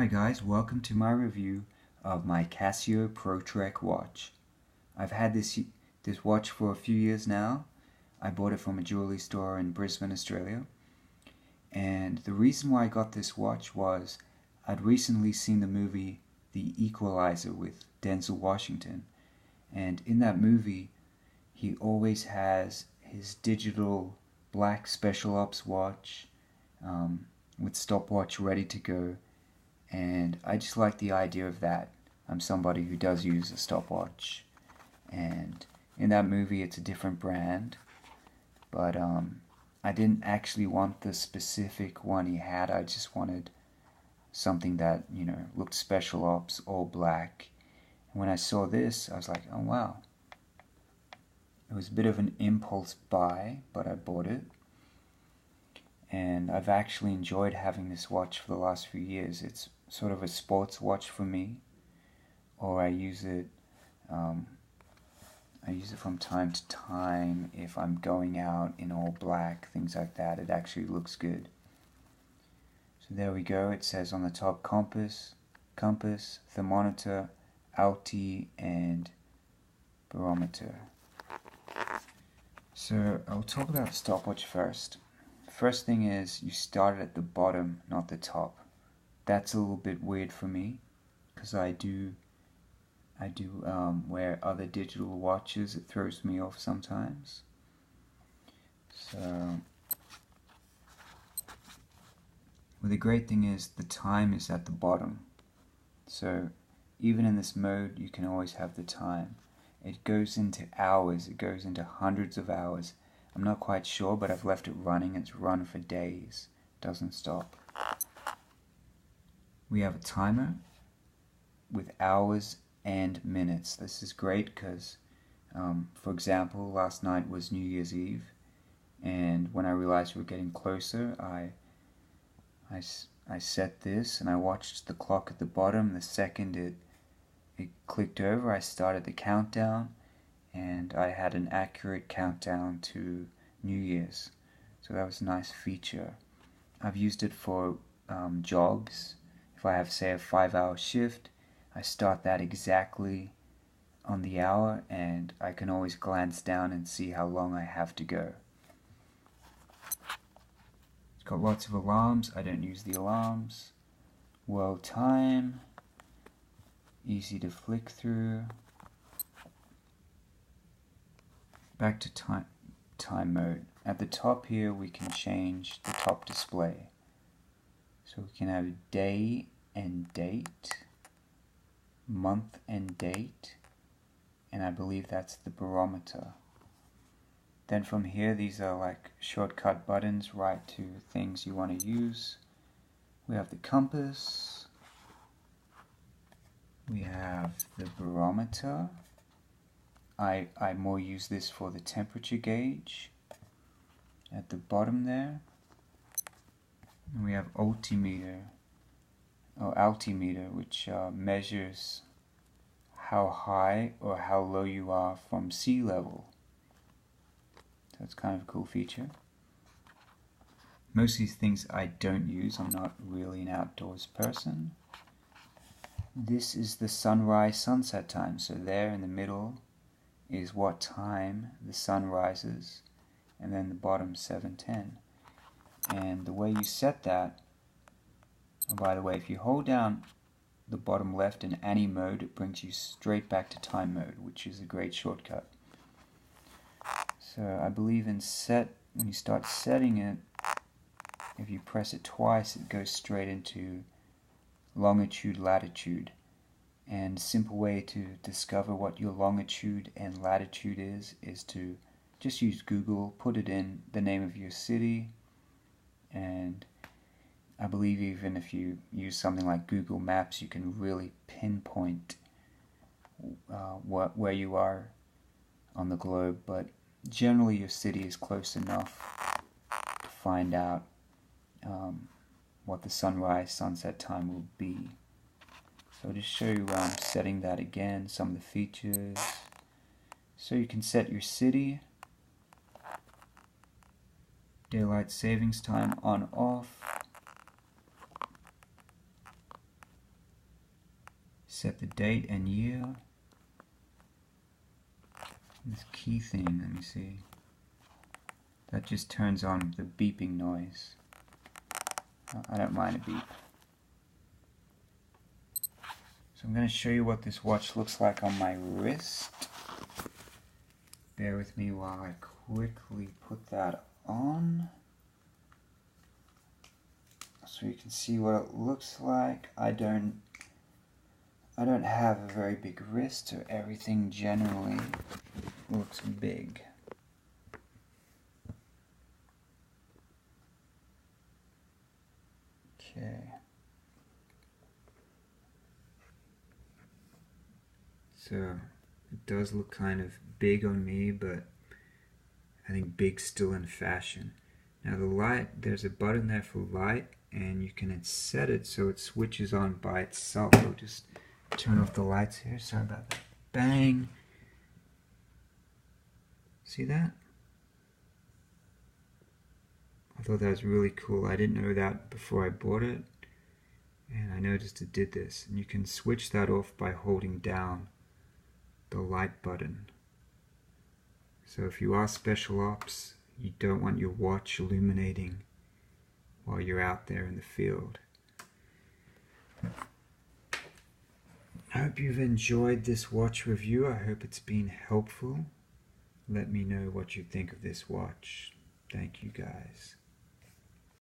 Hi guys, welcome to my review of my Casio ProTrek watch. I've had this watch for a few years now. I bought it from a jewelry store in Brisbane, Australia. And the reason why I got this watch was I'd recently seen the movie The Equalizer with Denzel Washington. And in that movie, he always has his digital black special ops watch with stopwatch ready to go. And I just like the idea of that. I'm somebody who does use a stopwatch, and in that movie it's a different brand, but I didn't actually want the specific one he had. I just wanted something that, looked special ops, all black. And when I saw this, I was like, oh wow. It was a bit of an impulse buy, but I bought it. And I've actually enjoyed having this watch for the last few years. It's sort of a sports watch for me, or I use it from time to time if I'm going out in all black, things like that. It actually looks good. So there we go. It says on the top compass, thermometer, alti, and barometer. So I'll talk about the stopwatch first. First thing is, you start at the bottom, not the top. That's a little bit weird for me, because I do wear other digital watches. It throws me off sometimes. So, well, the great thing is the time is at the bottom. So even in this mode, you can always have the time. It goes into hours. It goes into hundreds of hours. I'm not quite sure, but I've left it running. It's run for days. It doesn't stop. We have a timer with hours and minutes. This is great because, for example, last night was New Year's Eve, and when I realized we were getting closer, I set this and I watched the clock at the bottom. The second it clicked over, I started the countdown, and I had an accurate countdown to New Year's. So that was a nice feature. I've used it for jogs. If I have, say, a 5-hour shift, I start that exactly on the hour, and I can always glance down and see how long I have to go. It's got lots of alarms. I don't use the alarms. World time. Easy to flick through. Back to time mode. At the top here we can change the top display. So we can have day and date, month and date, and I believe that's the barometer. Then from here, these are like shortcut buttons right to things you want to use. We have the compass. We have the barometer. I more use this for the temperature gauge at the bottom there. And we have altimeter, which measures how high or how low you are from sea level. So it's kind of a cool feature. Most of these things I don't use. I'm not really an outdoors person. This is the sunrise sunset time. So there in the middle is what time the sun rises, and then the bottom 7:10. And the way you set that, oh, by the way, if you hold down the bottom left in any mode, it brings you straight back to time mode, which is a great shortcut. So I believe in when you start setting it, if you press it twice, it goes straight into longitude, latitude. And a simple way to discover what your longitude and latitude is to just use Google, put it in the name of your city, and I believe even if you use something like Google Maps, you can really pinpoint where you are on the globe, but generally your city is close enough to find out what the sunrise sunset time will be. So I'll just show you setting that again, some of the features. So you can set your city, daylight savings time on off, set the date and year. This key thing, let me see. That just turns on the beeping noise. I don't mind a beep. So I'm going to show you what this watch looks like on my wrist. Bear with me while I quickly put that on. So you can see what it looks like. I don't have a very big wrist, so everything generally looks big. Okay. So it does look kind of big on me, but I think big's still in fashion. Now the light, there's a button there for light, and you can set it so it switches on by itself. I'll just turn off the lights here. Sorry about that. Bang! See that? I thought that was really cool. I didn't know that before I bought it, and I noticed it did this. And you can switch that off by holding down the light button. So if you are special ops, you don't want your watch illuminating while you're out there in the field. I hope you've enjoyed this watch review. I hope it's been helpful. Let me know what you think of this watch. Thank you guys.